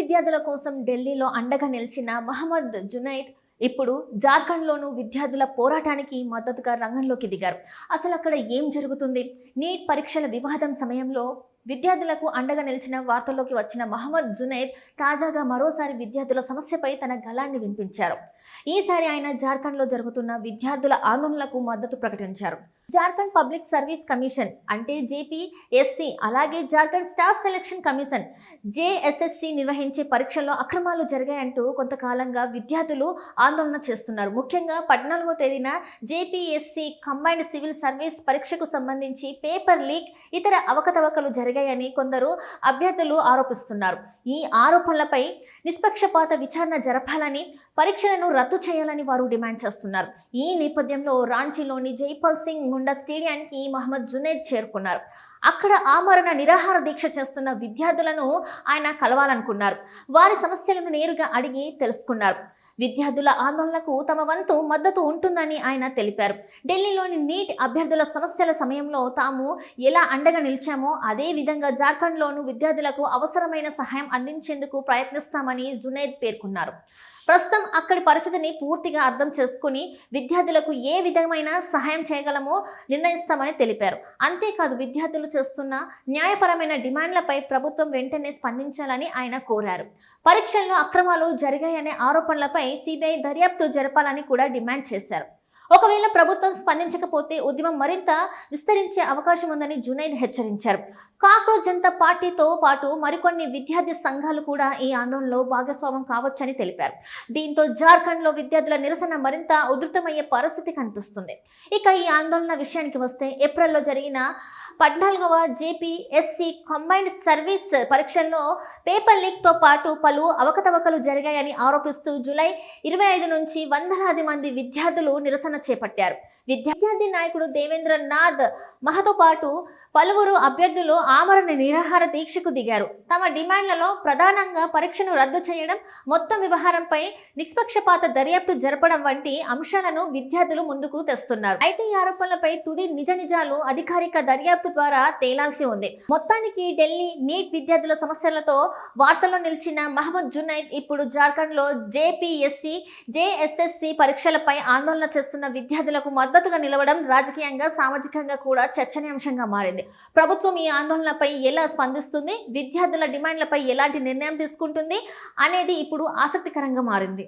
విద్యార్థుల కోసం ఢిల్లీలో అండగా నిలిచిన మహమ్మద్ జునైద్ ఇప్పుడు జార్ఖండ్లోనూ విద్యార్థుల పోరాటానికి మద్దతుగా రంగంలోకి దిగారు. అసలు అక్కడ ఏం జరుగుతుంది? నీట్ పరీక్షల వివాదం సమయంలో విద్యార్థులకు అండగా నిలిచిన వార్తల్లోకి వచ్చిన మహమ్మద్ జునైద్ తాజాగా మరోసారి విద్యార్థుల సమస్యపై తన గళాన్ని వినిపించారు. ఈసారి ఆయన జార్ఖండ్లో జరుగుతున్న విద్యార్థుల ఆందోళనలకు మద్దతు ప్రకటించారు. జార్ఖండ్ పబ్లిక్ సర్వీస్ కమిషన్ అంటే జేపీఎస్సీ, అలాగే Jharkhand staff selection commission JSSC నిర్వహించే పరీక్షల్లో అక్రమాలు జరిగాయంటూ కొంతకాలంగా విద్యార్థులు ఆందోళన చేస్తున్నారు. ముఖ్యంగా 14వ తేదీన జేపీఎస్సీ కంబైన్డ్ సివిల్ సర్వీస్ పరీక్షకు సంబంధించి పేపర్ లీక్, ఇతర అవకతవకలు జరిగాయని కొందరు అభ్యర్థులు ఆరోపిస్తున్నారు. ఈ ఆరోపణలపై నిష్పక్షపాత విచారణ జరపాలని, పరీక్షలను రద్దు చేయాలని వారు డిమాండ్ చేస్తున్నారు. ఈ నేపథ్యంలో రాంచీలోని జైపాల్ సింగ్ ముండా స్టేడియానికి మహమ్మద్ జునైద్ చేరుకున్నారు. అక్కడ ఆమరణ నిరాహార దీక్ష చేస్తున్న విద్యార్థులను ఆయన కలవాలనుకున్నారు. వారి సమస్యలను నేరుగా అడిగి తెలుసుకున్నారు. విద్యార్థుల ఆందోళనకు తమ వంతు మద్దతు ఉంటుందని ఆయన తెలిపారు. ఢిల్లీలోని నీట్ అభ్యర్థుల సమస్యల సమయంలో తాము ఎలా అండగా నిలిచామో అదే విధంగా జార్ఖండ్లోనూ విద్యార్థులకు అవసరమైన సహాయం అందించేందుకు ప్రయత్నిస్తామని జునైద్ పేర్కొన్నారు. ప్రస్తుతం అక్కడి పరిస్థితిని పూర్తిగా అర్థం చేసుకుని విద్యార్థులకు ఏ విధమైన సహాయం చేయగలమో నిర్ణయిస్తామని తెలిపారు. అంతేకాదు విద్యార్థులు చేస్తున్న న్యాయపరమైన డిమాండ్లపై ప్రభుత్వం వెంటనే స్పందించాలని ఆయన కోరారు. పరీక్షల్లో అక్రమాలు జరిగాయనే ఆరోపణలపై సిబిఐ దర్యాప్తు జరపాలని కూడా డిమాండ్ చేశారు. ఒకవేళ ప్రభుత్వం స్పందించకపోతే ఉద్యమం మరింత విస్తరించే అవకాశం ఉందని జునైద్ హెచ్చరించారు. కాక్రోచ్ జనతా పార్టీతో పాటు మరికొన్ని విద్యార్థి సంఘాలు కూడా ఈ ఆందోళనలో భాగస్వామ్యం కావచ్చని తెలిపారు. దీంతో జార్ఖండ్లో విద్యార్థుల నిరసన మరింత ఉధృతమయ్యే పరిస్థితి కనిపిస్తుంది. ఇక ఈ ఆందోళన విషయానికి వస్తే ఏప్రిల్లో జరిగిన 14వ జేపీఎస్సీ కంబైన్డ్ సర్వీస్ పరీక్షల్లో పేపర్ లీక్తో పాటు పలు అవకతవకలు జరిగాయని ఆరోపిస్తూ జూలై 25 నుంచి వందలాది మంది విద్యార్థులు నిరసన చేపట్టారు. విద్యార్థి నాయకుడు దేవేంద్ర నాథ్ మహతో పాటు పలువురు అభ్యర్థులు ఆమరణ నిరాహార దీక్షకు దిగారు. తమ డిమాండ్లలో ప్రధానంగా పరీక్షను రద్దు చేయడం, మొత్తం వ్యవహారంపై నిష్పక్షపాత దర్యాప్తు జరపడం వంటి అంశాలను విద్యార్థులు ముందుకు తెస్తున్నారు. అయితే ఈ ఆరోపణలపై తుది నిజాలు అధికారిక దర్యాప్తు ద్వారా తేలాల్సి ఉంది. మొత్తానికి ఢిల్లీ నీట్ విద్యార్థుల సమస్యలతో వార్తల్లో నిలిచిన మహమ్మద్ జునైద్ ఇప్పుడు జార్ఖండ్లో జేపీఎస్సీ, జేఎస్ఎస్సీ పరీక్షలపై ఆందోళన చేస్తున్న విద్యార్థులకు మద్దతుగా నిలవడం రాజకీయంగా, సామాజికంగా కూడా చర్చనీయాంశంగా మారింది. ప్రభుత్వం ఈ ఆందోళనపై ఎలా స్పందిస్తుంది, విద్యార్థుల డిమాండ్లపై ఎలాంటి నిర్ణయం తీసుకుంటుంది అనేది ఇప్పుడు ఆసక్తికరంగా మారింది.